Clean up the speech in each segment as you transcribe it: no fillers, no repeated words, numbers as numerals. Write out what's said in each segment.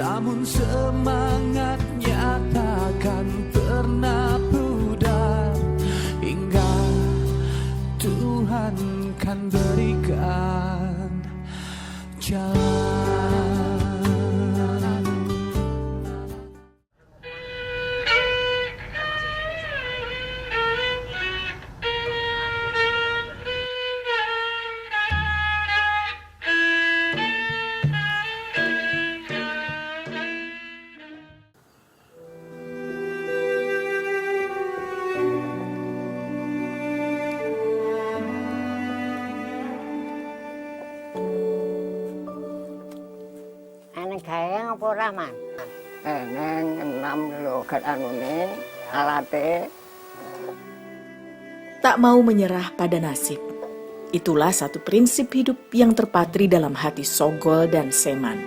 namun semangatnya takkan pernah pudar hingga Tuhan kan berikan jalan. Gayeng apa ora, Man? Neng enam lho gat anune alate. Tak mau menyerah pada nasib. Itulah satu prinsip hidup yang terpatri dalam hati Sogol dan Seman.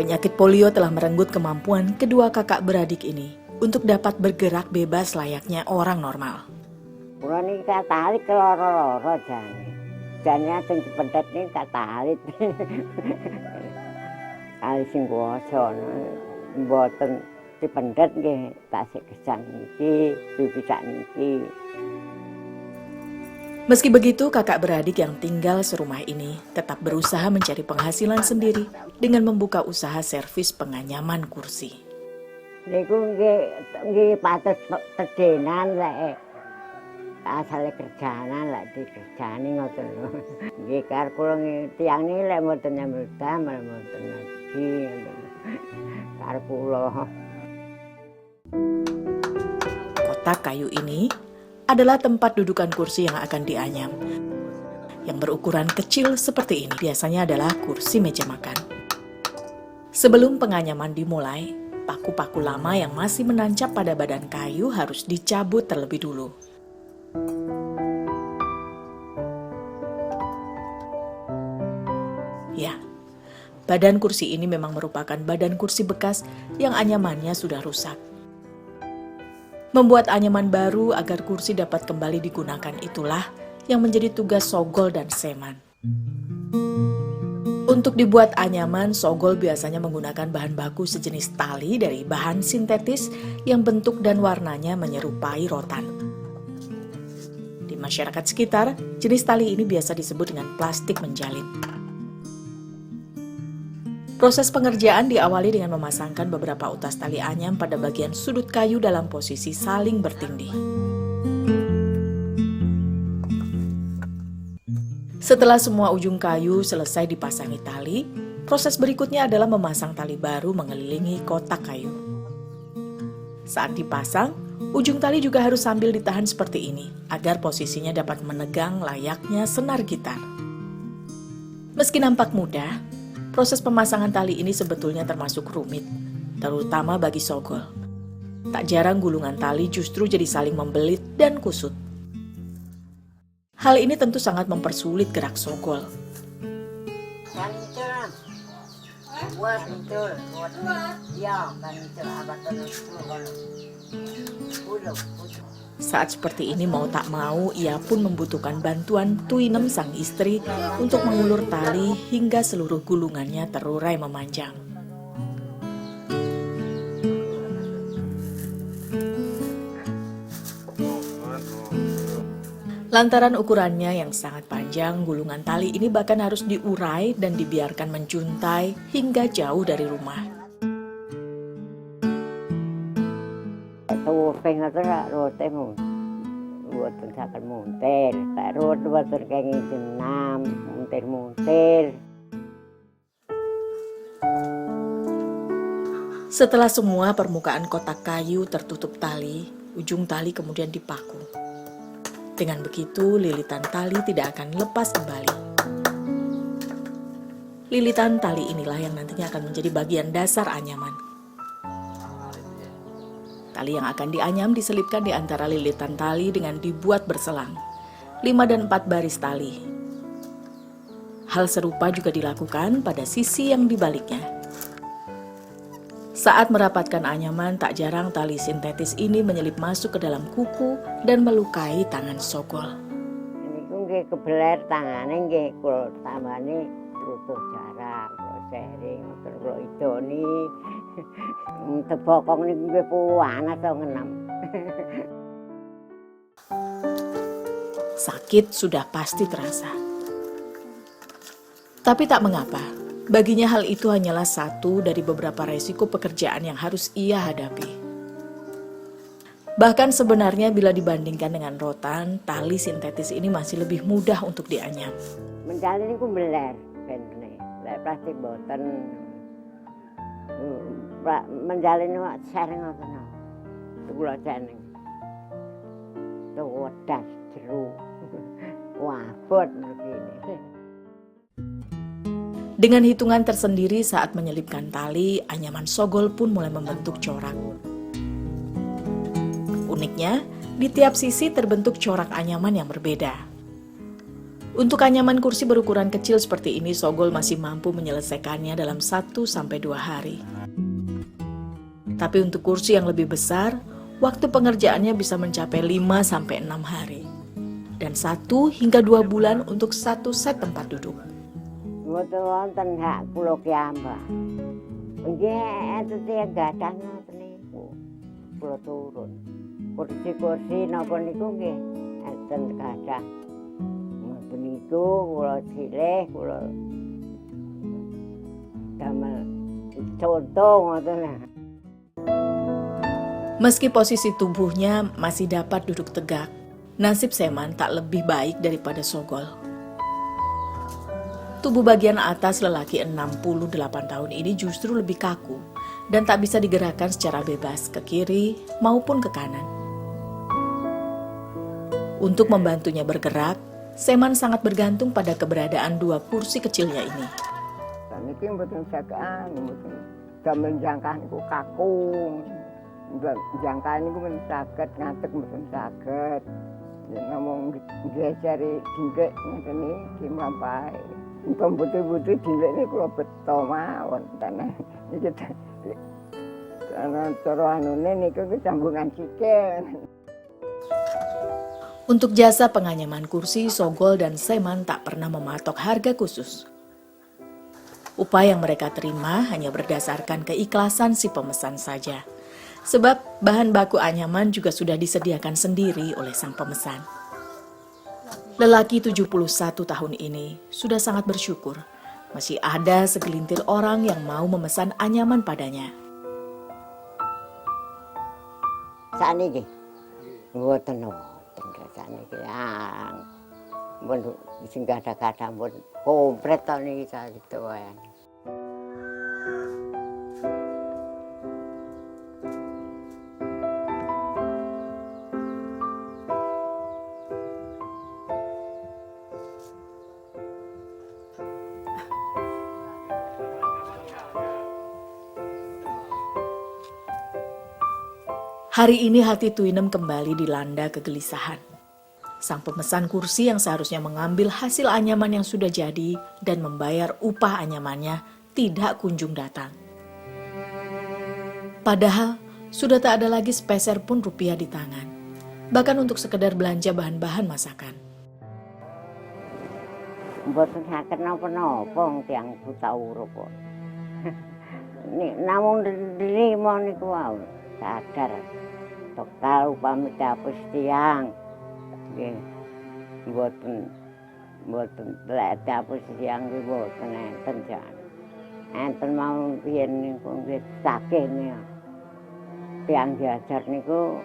Penyakit polio telah merenggut kemampuan kedua kakak beradik ini untuk dapat bergerak bebas layaknya orang normal. Kula niki katarik keloro-loro jane. Jane sing dipendet niki katarik. Kali sing kuwasa mboten dipendet nggih tasik gesang niki, bisa niki. Meski begitu, kakak beradik yang tinggal serumah ini tetap berusaha mencari penghasilan sendiri dengan membuka usaha servis penganyaman kursi. Niku nggih patos tedenan lek asale kerjaan lek dikerjani ngoten lho. Nggih karo kula tiyang niki lek mboten nyambel damel mboten lagi karo kula. Kotak kayu ini adalah tempat dudukan kursi yang akan dianyam. Yang berukuran kecil seperti ini biasanya adalah kursi meja makan. Sebelum penganyaman dimulai, paku-paku lama yang masih menancap pada badan kayu harus dicabut terlebih dulu. Ya, badan kursi ini memang merupakan badan kursi bekas yang anyamannya sudah rusak. Membuat anyaman baru agar kursi dapat kembali digunakan itulah yang menjadi tugas Sogol dan Seman. Untuk dibuat anyaman, Sogol biasanya menggunakan bahan baku sejenis tali dari bahan sintetis yang bentuk dan warnanya menyerupai rotan. Di masyarakat sekitar, jenis tali ini biasa disebut dengan plastik menjalin. Proses pengerjaan diawali dengan memasangkan beberapa utas tali anyam pada bagian sudut kayu dalam posisi saling bertindih. Setelah semua ujung kayu selesai dipasangi tali, proses berikutnya adalah memasang tali baru mengelilingi kotak kayu. Saat dipasang, ujung tali juga harus sambil ditahan seperti ini, agar posisinya dapat menegang layaknya senar gitar. Meski nampak mudah, proses pemasangan tali ini sebetulnya termasuk rumit, terutama bagi Sogol. Tak jarang gulungan tali justru jadi saling membelit dan kusut. Hal ini tentu sangat mempersulit gerak Sogol. Saat seperti ini mau tak mau, ia pun membutuhkan bantuan Tuinem sang istri untuk mengulur tali hingga seluruh gulungannya terurai memanjang. Lantaran ukurannya yang sangat panjang, gulungan tali ini bahkan harus diurai dan dibiarkan menjuntai hingga jauh dari rumah. Tuping itu rote mboten saged muntir, tak rut mboten kenging jenam, muntir-muntir. Setelah semua permukaan kotak kayu tertutup tali, ujung tali kemudian dipaku. Dengan begitu, lilitan tali tidak akan lepas kembali. Lilitan tali inilah yang nantinya akan menjadi bagian dasar anyaman. Tali yang akan dianyam diselipkan di antara lilitan tali dengan dibuat berselang, 5 dan 4 baris tali. Hal serupa juga dilakukan pada sisi yang dibaliknya. Saat merapatkan anyaman, tak jarang tali sintetis ini menyelip masuk ke dalam kuku dan melukai tangan Sogol. Niku nggih kebeler tangane nggih kula tambani rutuh jarang. kula sharing, motor kula idoni. Tebokong niku nggih panas to ngenam. Sakit sudah pasti terasa. Tapi tak mengapa, baginya hal itu hanyalah satu dari beberapa resiko pekerjaan yang harus ia hadapi. Bahkan sebenarnya bila dibandingkan dengan rotan, tali sintetis ini masih lebih mudah untuk dianyam. Mencari niku beler, bentene. Lek plastik boten. Menjalin niku sering ngoten. Kula jeneng. Wedas jero. Wabot begini. Dengan hitungan tersendiri saat menyelipkan tali, anyaman sogol pun mulai membentuk corak. Uniknya, di tiap sisi terbentuk corak anyaman yang berbeda. Untuk anyaman kursi berukuran kecil seperti ini, Sogol masih mampu menyelesaikannya dalam 1-2 hari. Tapi untuk kursi yang lebih besar, waktu pengerjaannya bisa mencapai 5-6 hari. Dan 1 hingga 2 bulan untuk 1 set tempat duduk. Mboten wonten hak kula kiambah. Nggih enten tiyang gadah ngoten niku. Kula turun. Kursi-kursi napa niku nggih enten gadah. Ngoten niku kula silih kula damel contoh ngoten. Meski posisi tubuhnya masih dapat duduk tegak, nasib Seman tak lebih baik daripada Sogol. Tubuh bagian atas lelaki 68 tahun ini justru lebih kaku dan tak bisa digerakkan secara bebas ke kiri maupun ke kanan. Untuk membantunya bergerak, Seman sangat bergantung pada keberadaan 2 kursi kecilnya ini. Niki mboten jagaan, mboten damel jangkaan niku kaku. Jangkaan niku mboten saged ngadeg mboten saged. Yen namung geseri dingkek ngoten iki mlampahe. Muga butuh-butuh dingkek niku kula beto mawon tenan. Iki cara anune niku sambungan sikil. Untuk jasa penganyaman kursi, Sogol dan Seman tak pernah mematok harga khusus. Upah yang mereka terima hanya berdasarkan keikhlasan si pemesan saja. Sebab bahan baku anyaman juga sudah disediakan sendiri oleh sang pemesan. Lelaki 71 tahun ini sudah sangat bersyukur masih ada segelintir orang yang mau memesan anyaman padanya. Saniki mboten saniki mun sing kadang-kadang pun komplit to niki gitu wae. Hari ini hati Tuinem kembali dilanda kegelisahan. Sang pemesan kursi yang seharusnya mengambil hasil anyaman yang sudah jadi dan membayar upah anyamannya tidak kunjung datang. Padahal sudah tak ada lagi sepeser pun rupiah di tangan, bahkan untuk sekedar belanja bahan-bahan masakan. Mboten saged napa-napa tiyang buta urip kok. Namung nrimo niku wae sadar. Tokal upami dapus tiyang. Nggih. Mboten lek dapus tiyang nggih mboten enten jan. Enten mau biyen niku nggih sakene. Tiyang jajar niku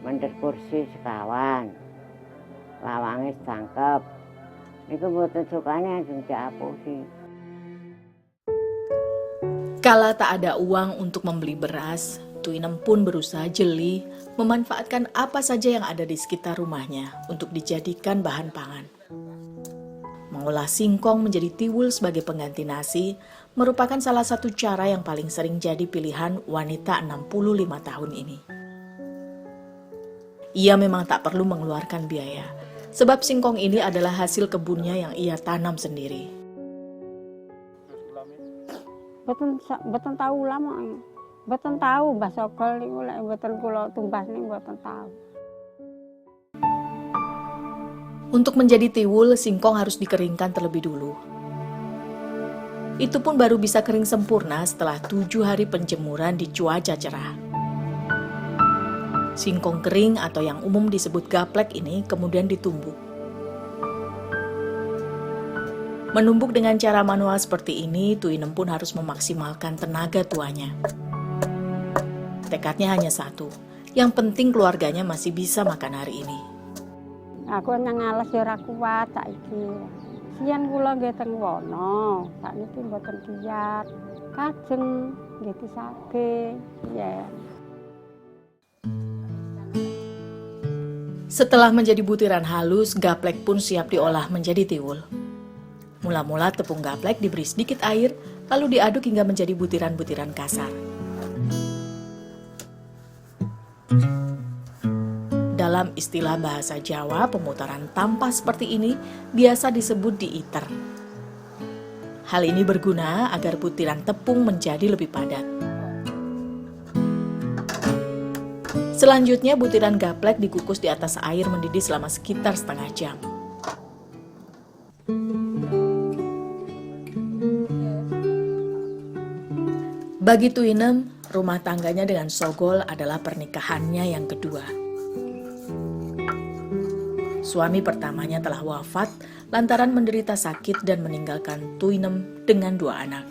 mendhet kursi sekawan. Lawange cangkep. Niku mboten sukane sing diapusi. Kala tak ada uang untuk membeli beras, Tuinem pun berusaha jeli memanfaatkan apa saja yang ada di sekitar rumahnya untuk dijadikan bahan pangan. Mengolah singkong menjadi tiwul sebagai pengganti nasi merupakan salah satu cara yang paling sering jadi pilihan wanita 65 tahun ini. Ia memang tak perlu mengeluarkan biaya, sebab singkong ini adalah hasil kebunnya yang ia tanam sendiri. Boten tahu lama. Boten tahu Mbah Sogol niku lek boten kula tumbas niku boten tahu. Untuk menjadi tiwul, singkong harus dikeringkan terlebih dulu. Itu pun baru bisa kering sempurna setelah 7 hari penjemuran di cuaca cerah. Singkong kering atau yang umum disebut gaplek ini kemudian ditumbuk. Menumbuk dengan cara manual seperti ini, Tuinem pun harus memaksimalkan tenaga tuanya. Tekadnya hanya satu, yang penting keluarganya masih bisa makan hari ini. Aku nang alas ya ora kuat saiki. Sian kula nggih teng wono, sakniki mboten kiyat. Kajeng nggih disage. Ya. Setelah menjadi butiran halus, gaplek pun siap diolah menjadi tiwul. Mula-mula tepung gaplek diberi sedikit air, lalu diaduk hingga menjadi butiran-butiran kasar. Dalam istilah bahasa Jawa, pemutaran tampah seperti ini biasa disebut diiter. Hal ini berguna agar butiran tepung menjadi lebih padat. Selanjutnya, butiran gaplek dikukus di atas air mendidih selama sekitar setengah jam. Bagi Tuinem, rumah tangganya dengan Sogol adalah pernikahannya yang kedua. Suami pertamanya telah wafat lantaran menderita sakit dan meninggalkan Tuinem dengan 2 anak.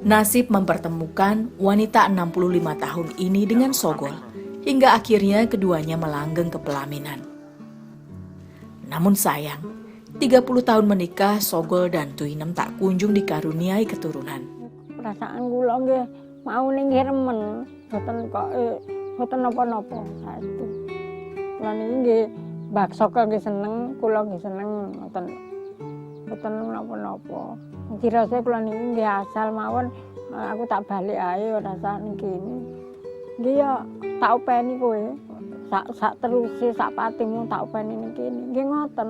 Nasib mempertemukan wanita 65 tahun ini dengan Sogol, hingga akhirnya keduanya melanggeng ke pelaminan. Namun sayang, 30 tahun menikah, Sogol dan Tuinem tak kunjung dikaruniai keturunan. Perasaan kula nggih mau ning remen, boten napa-napa saestu. Kula niki nggih Mbak Sogol nggih seneng, kula nggih seneng, boten napa-napa. Dirasa kula niki nggih asal mawon aku tak balik ae ora usah ning kene. Nggih ya tak openi kowe. Sak teruse sak patimu tak openi ning kene. Nggih ngoten.